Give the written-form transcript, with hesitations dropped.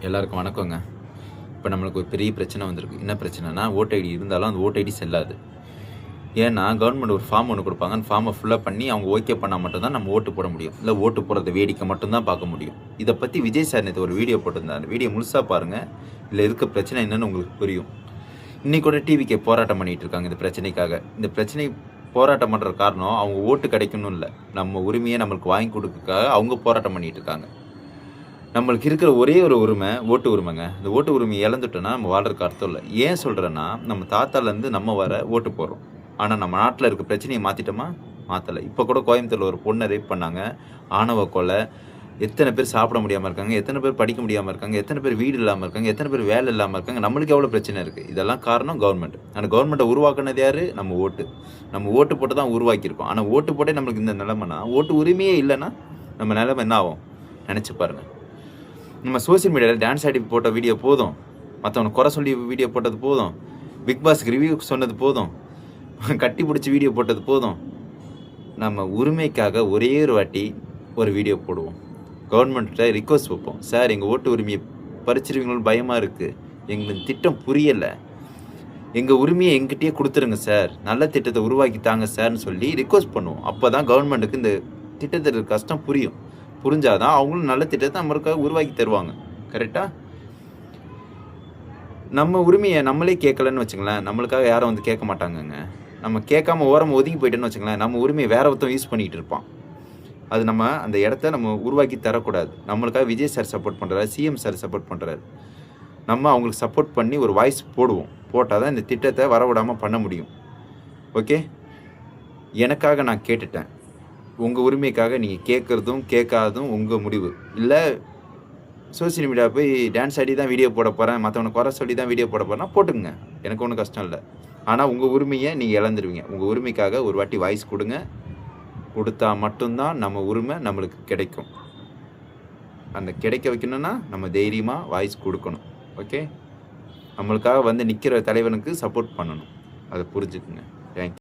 எல்லாருக்கும் வணக்கங்க. இப்போ நம்மளுக்கு ஒரு பெரிய பிரச்சனை வந்திருக்கு. என்ன பிரச்சனைனா, ஓட்டர் ஐடி இருந்தாலும் அந்த ஓட்டர் ஐடி செல்லாது. ஏன்னா, கவர்மெண்ட் ஒரு ஃபார்ம் ஒண்ணு குடுப்பாங்க. அந்த ஃபார்ம ஃபில்லப் பண்ணி அவங்க ஓகே பண்ணா மட்டும் தான் நம்ம ஓட்டு போட முடியும். இல்ல ஓட்டு போடுறத வேடிக்கை மட்டும் தான் பார்க்க முடியும். இத பத்தி விஜய் சார் நேத்து ஒரு வீடியோ போட்டிருந்தாரு. அந்த வீடியோ முழுசா பாருங்க. இதுல இருக்க பிரச்சனை என்னன்னு உங்களுக்கு புரியும். இன்னைக்கு கூட டிவிகே போராட்டம் பண்ணிட்டு இருக்காங்க இந்த பிரச்சனைக்காக. இந்த பிரச்சனை போராட்டம் பண்ற காரணம் அவங்க ஓட்டு கிடைக்கணும் இல்ல. நம்ம உரிமையை நம்மளுக்கு வாங்கி கொடுக்கறதுக்காக அவங்க போராட்டம் பண்ணிட்டு இருக்காங்க. நம்மளுக்கு இருக்கிற ஒரே ஒரு உரிமை ஓட்டு உரிமைங்க. இந்த ஓட்டு உரிமையை இழந்துட்டோம்னா நம்ம வாழ்றதுக்கு அர்த்தம் இல்லை. ஏன் சொல்கிறேன்னா, நம்ம தாத்தாலேருந்து நம்ம வர ஓட்டு போடுறோம். ஆனால் நம்ம நாட்டில் இருக்க பிரச்சனையை மாற்றிட்டோமா? மாற்றலை. இப்போ கூட கோயம்புத்தூரில் ஒரு பொண்ணை ரேப் பண்ணாங்க. ஆணவ கொலை. எத்தனை பேர் சாப்பிட முடியாமல் இருக்காங்க, எத்தனை பேர் படிக்க முடியாமல் இருக்காங்க, எத்தனை பேர் வீடு இல்லாமல் இருக்காங்க, எத்தனை பேர் வேலை இல்லாமல் இருக்காங்க. நம்மளுக்கு எவ்வளோ பிரச்சனை இருக்குது. இதெல்லாம் காரணம் கவர்மெண்ட். அந்த கவர்மெண்ட்டை உருவாக்குனது யார்? நம்ம ஓட்டு. நம்ம ஓட்டு போட்டு தான் உருவாக்கியிருக்கோம். ஆனால் ஓட்டு போட்டே நம்மளுக்கு இந்த நிலைமைனா, ஓட்டு உரிமையே இல்லைன்னா நம்ம நிலைமை என்ன ஆகும் நினச்சி பாருங்கள். நம்ம சோசியல் மீடியாவில் டான்ஸ் ஆடி போட்ட வீடியோ போதும், மற்றவனை குறை சொல்லி வீடியோ போட்டது போதும், பிக் பாஸ்க்கு ரிவ்யூ சொன்னது போதும், கட்டி பிடிச்சி வீடியோ போட்டது போதும். நம்ம உரிமைக்காக ஒரே ஒரு வாட்டி ஒரு வீடியோ போடுவோம். கவர்மெண்ட்டை ரிக்வஸ்ட் வைப்போம். சார், எங்கள் ஓட்டு உரிமையை பறிச்சிருவீங்களோன்னு பயமாக இருக்குது, எங்களுக்கு திட்டம் புரியலை, எங்கள் உரிமையை எங்கிட்டயே கொடுத்துருங்க சார், நல்ல திட்டத்தை உருவாக்கி தாங்க சார்னு சொல்லி ரிக்வஸ்ட் பண்ணுவோம். அப்போ தான் கவர்மெண்ட்டுக்கு இந்த திட்டத்தோட கஷ்டம் புரியும். புரிஞ்சாதான் அவங்களும் நல்ல திட்டத்தை நம்மளுக்காக உருவாக்கி தருவாங்க. கரெக்டாக? நம்ம உரிமையை நம்மளே கேட்கலன்னு வச்சுங்களேன், நம்மளுக்காக யாரும் வந்து கேட்க மாட்டாங்கங்க. நம்ம கேட்காம ஓரமாக ஒதுங்கி போயிட்டேன்னு வச்சுங்களேன், நம்ம உரிமையை வேற ஒருத்தன் யூஸ் பண்ணிகிட்டு இருப்பான். அது நம்ம அந்த இடத்த நம்ம உருவாக்கி தரக்கூடாது. நம்மளுக்காக விஜய் சார் சப்போர்ட் பண்ணுறாரு, சிஎம் சார் சப்போர்ட் பண்ணுறாரு. நம்ம அவங்களுக்கு சப்போர்ட் பண்ணி ஒரு வாய்ஸ் போடுவோம். போட்டால் தான் இந்த திட்டத்தை வரவிடாமல் பண்ண முடியும். ஓகே, எனக்காக நான் கேட்டுட்டேன். உங்கள் உரிமைக்காக நீங்கள் கேட்குறதும் கேட்காததும் உங்கள் முடிவு. இல்லை சோசியல் மீடியா போய் டான்ஸ் ஆடி தான் வீடியோ போட போகிறேன், மற்றவனை குறை சொல்லி தான் வீடியோ போட போகிறேன்னா போட்டுங்க, எனக்கு ஒன்றும் கஷ்டம் இல்லை. ஆனால் உங்கள் உரிமையை நீங்கள் இழந்துருவீங்க. உங்கள் உரிமைக்காக ஒரு வாட்டி வாய்ஸ் கொடுங்க. கொடுத்தா மட்டும்தான் நம்ம உரிமை நம்மளுக்கு கிடைக்கும். அந்த கிடைக்க வைக்கணும்னா நம்ம தைரியமாக வாய்ஸ் கொடுக்கணும். ஓகே, நம்மளுக்காக வந்து நிற்கிற தலைவனுக்கு சப்போர்ட் பண்ணணும். அதை புரிஞ்சுக்குங்க.